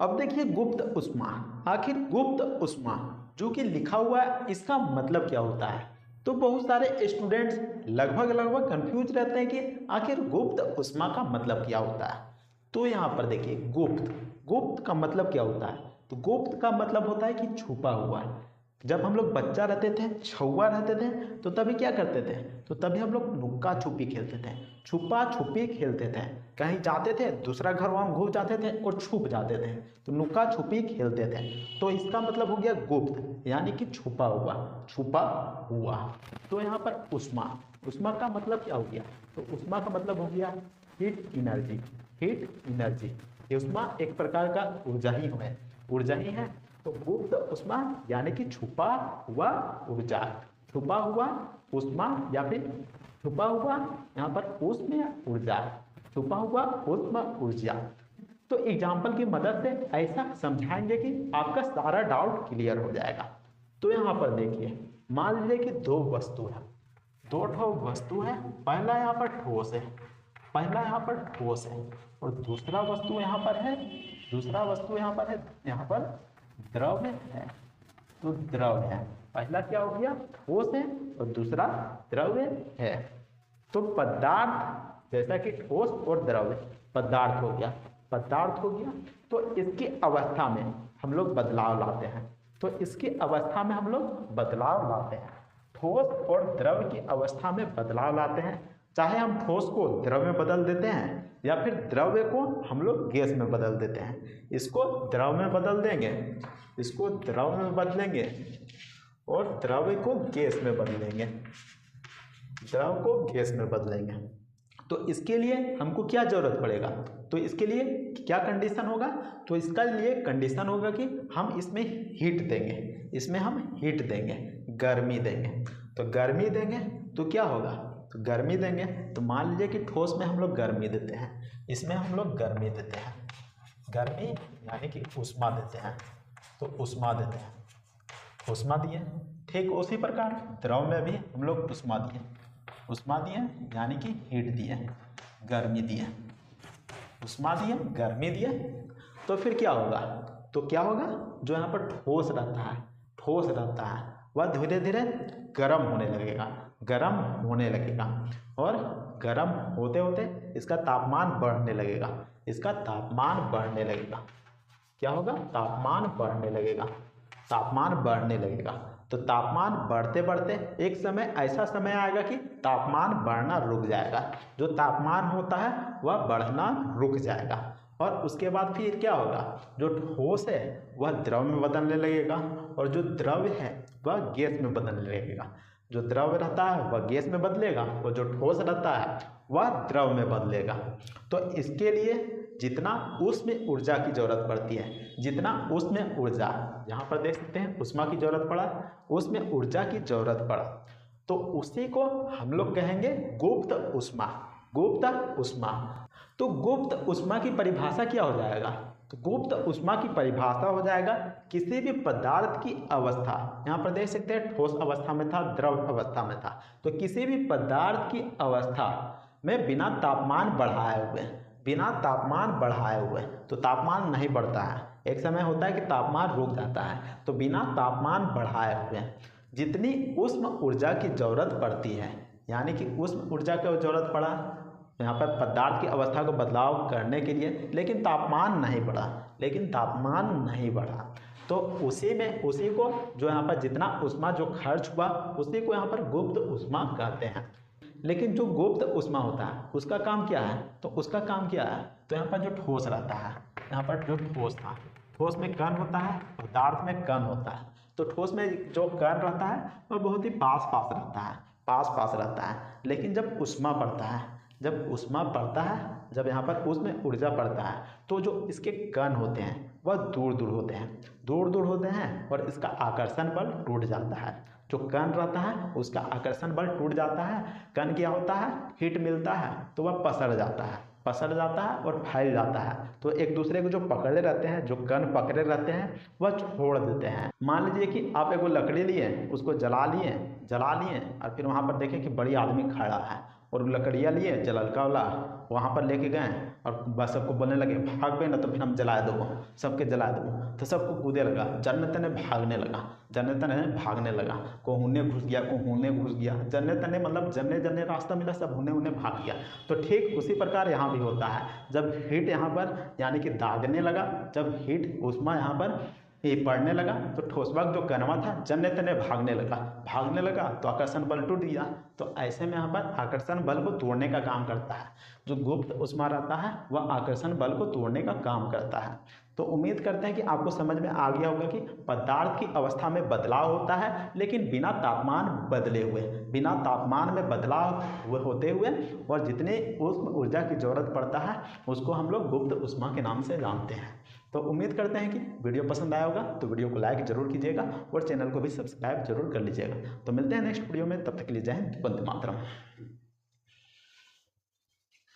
अब देखिए गुप्त ऊष्मा। आखिर गुप्त ऊष्मा जो कि लिखा हुआ है इसका मतलब क्या होता है? तो बहुत सारे स्टूडेंट्स लगभग कंफ्यूज रहते हैं कि आखिर गुप्त ऊष्मा का मतलब क्या होता है। तो यहाँ पर देखिए गुप्त, गुप्त का मतलब क्या होता है? तो गुप्त का मतलब होता है कि छुपा हुआ। जब हम लोग बच्चा रहते थे, छुआ रहते थे, तो तभी क्या करते थे? तो तभी हम लोग लुक्का छुपी खेलते थे, छुपा छुपी खेलते थे। कहीं जाते थे, दूसरा घर वहाँ घुस जाते थे और छुप जाते थे, तो लुक्का छुपी खेलते थे। तो इसका मतलब हो गया गुप्त, यानी कि छुपा हुआ, छुपा हुआ। तो यहाँ पर ऊष्मा, ऊष्मा का मतलब क्या हो गया? तो ऊष्मा का मतलब हो गया हीट एनर्जी, हीट एनर्जी। ऊष्मा एक प्रकार का ऊर्जा ही है, ऊर्जा ही है। तो गुप्त ऊष्मा यानी कि छुपा हुआ ऊर्जा, छुपा हुआ ऊष्मा या फिर छुपा हुआ यहाँ पर ऊष्म ऊर्जा, छुपा हुआ ऊष्म ऊर्जा। तो एग्जाम्पल की मदद से ऐसा समझाएंगे कि आपका सारा डाउट क्लियर हो जाएगा। तो यहाँ पर देखिए, मान लीजिए कि दो वस्तु है, दो ठो वस्तु है। पहला यहाँ पर ठोस है, पहला यहाँ पर ठोस है, और दूसरा वस्तु यहाँ पर है, दूसरा वस्तु यहाँ पर है, यहाँ पर द्रव है। तो द्रव है, पहला क्या हो गया? ठोस है और दूसरा द्रव है। तो पदार्थ जैसा कि ठोस और द्रव पदार्थ हो गया, पदार्थ हो गया। तो इसकी अवस्था में हम लोग बदलाव लाते हैं, तो इसकी अवस्था में हम लोग बदलाव लाते हैं, ठोस और द्रव की अवस्था में बदलाव लाते हैं। चाहे हम ठोस को द्रव में बदल देते हैं या फिर द्रव्य को हम लोग गैस में बदल देते हैं। इसको द्रव में बदल देंगे, इसको द्रव में बदलेंगे और द्रव्य को गैस में बदलेंगे, द्रव को गैस में बदलेंगे। तो इसके लिए हमको क्या जरूरत पड़ेगा? तो इसके लिए क्या कंडीशन होगा? तो इसका लिए कंडीशन होगा कि हम इसमें हीट देंगे, इसमें हम हीट देंगे, गर्मी देंगे। तो गर्मी देंगे तो क्या होगा? तो गर्मी देंगे तो मान लीजिए कि ठोस में हम लोग गर्मी देते हैं, इसमें हम लोग गर्मी देते हैं, गर्मी यानी कि ऊष्मा देते हैं। तो ऊष्मा देते हैं, ऊष्मा दिए। ठीक उसी प्रकार द्रव में भी हम लोग ऊष्मा दिए, ऊष्मा दिए यानी कि हीट दिए, गर्मी दिए, ऊष्मा दिए, गर्मी दिए। तो फिर क्या होगा? तो क्या होगा? जो यहाँ पर ठोस रहता है, ठोस रहता है, वह धीरे धीरे गर्म होने लगेगा, गर्म होने लगेगा, और गर्म होते होते इसका तापमान बढ़ने लगेगा, इसका तापमान बढ़ने लगेगा। क्या होगा? तापमान बढ़ने लगेगा, तापमान बढ़ने लगेगा। तो तापमान बढ़ते बढ़ते एक समय ऐसा समय आएगा कि तापमान बढ़ना रुक जाएगा, जो तापमान होता है वह बढ़ना रुक जाएगा। और उसके बाद फिर क्या होगा? जो ठोस है वह द्रव में बदलने लगेगा, और जो द्रव है वह गैस में बदलने लगेगा। जो द्रव रहता है वह गैस में बदलेगा, और जो ठोस रहता है वह द्रव में बदलेगा। तो इसके लिए जितना ऊष्म ऊर्जा की जरूरत पड़ती है, जितना ऊष्म ऊर्जा, यहाँ पर देख सकते हैं ऊष्मा की जरूरत पड़ा, ऊष्म ऊर्जा की जरूरत पड़ा, तो उसी को हम लोग कहेंगे गुप्त ऊष्मा, गुप्त ऊष्मा। तो गुप्त ऊष्मा की परिभाषा क्या हो जाएगा? तो गुप्त ऊष्मा की परिभाषा हो जाएगा किसी भी पदार्थ की अवस्था, यहाँ पर देख सकते हैं ठोस अवस्था में था, द्रव अवस्था में था, तो किसी भी पदार्थ की अवस्था में बिना तापमान बढ़ाए हुए, बिना तापमान बढ़ाए हुए, तो तापमान नहीं बढ़ता है, एक समय होता है कि तापमान रुक जाता है, तो बिना तापमान बढ़ाए हुए जितनी ऊष्म ऊर्जा की जरूरत पड़ती है, यानी कि ऊष्म ऊर्जा की जरूरत पड़ा यहाँ पर पदार्थ की अवस्था को बदलाव करने के लिए, लेकिन तापमान नहीं बढ़ा, लेकिन तापमान नहीं बढ़ा, तो उसी में उसी को जो यहाँ पर जितना ऊष्मा जो खर्च हुआ उसी को यहाँ पर गुप्त ऊष्मा कहते हैं। लेकिन जो गुप्त ऊष्मा होता है उसका काम क्या है? तो उसका काम क्या है? तो यहाँ पर जो ठोस रहता है, यहाँ पर जो ठोस था, ठोस में कण होता है, पदार्थ में कण होता है। तो ठोस में जो कण रहता है वह बहुत ही पास पास रहता है, पास पास रहता है। लेकिन जब ऊष्मा बढ़ता है, जब ऊष्मा बढ़ता है, जब यहाँ पर ऊष्म ऊर्जा बढ़ता है, तो जो इसके कण होते हैं वह दूर दूर होते हैं, दूर दूर होते हैं, और इसका आकर्षण बल टूट जाता है। जो कण रहता है उसका आकर्षण बल टूट जाता है, कण क्या होता है? हीट मिलता है तो वह पसर जाता है, पसर जाता है और फैल जाता है। तो एक दूसरे को जो पकड़े रहते हैं, जो कण पकड़े रहते हैं वह छोड़ देते हैं। मान लीजिए कि आप एक लकड़ी लिए, उसको जला लिए, जला लिए, और फिर वहाँ पर देखें कि बड़ी आदमी खड़ा है, और लकड़ियाँ लिए जललका वाला, वहाँ पर लेके गए और बस सबको बोलने लगे भाग पे ना तो फिर हम जला देबो, सबके जला देबो। तो सबको कूदे लगा, जन्ने तने भागने लगा, जन्ने तने भागने लगा। को हुने घुस गया, को हुने घुस गया, जन्ने तने मतलब जन्ने जन्ने रास्ता मिला सब हुने हुने भाग गया। तो ठीक उसी प्रकार यहाँ भी होता है, जब हीट यहाँ पर यानी कि दागने लगा, जब हीट ऊष्मा यहाँ पर ये पड़ने लगा तो ठोसवाक जो कणवा था जन्ने तने भागने लगा तो आकर्षण बल टूट गया। तो ऐसे में यहाँ पर आकर्षण बल को तोड़ने का काम करता है। जो गुप्त ऊष्मा रहता है वह आकर्षण बल को तोड़ने का काम करता है। तो उम्मीद करते हैं कि आपको समझ में आ गया होगा कि पदार्थ की अवस्था में बदलाव होता है लेकिन बिना तापमान बदले हुए, बिना तापमान में बदलाव हुए होते हुए, और जितने उष्म ऊर्जा की जरूरत पड़ता है उसको हम लोग गुप्त ऊष्मा के नाम से जानते हैं। तो उम्मीद करते हैं कि वीडियो पसंद आया होगा, तो वीडियो को लाइक जरूर कीजिएगा और चैनल को भी सब्सक्राइब जरूर कर लीजिएगा। तो मिलते हैं नेक्स्ट वीडियो में, तब तक के लिए जय हिंद, वंदे मातरम।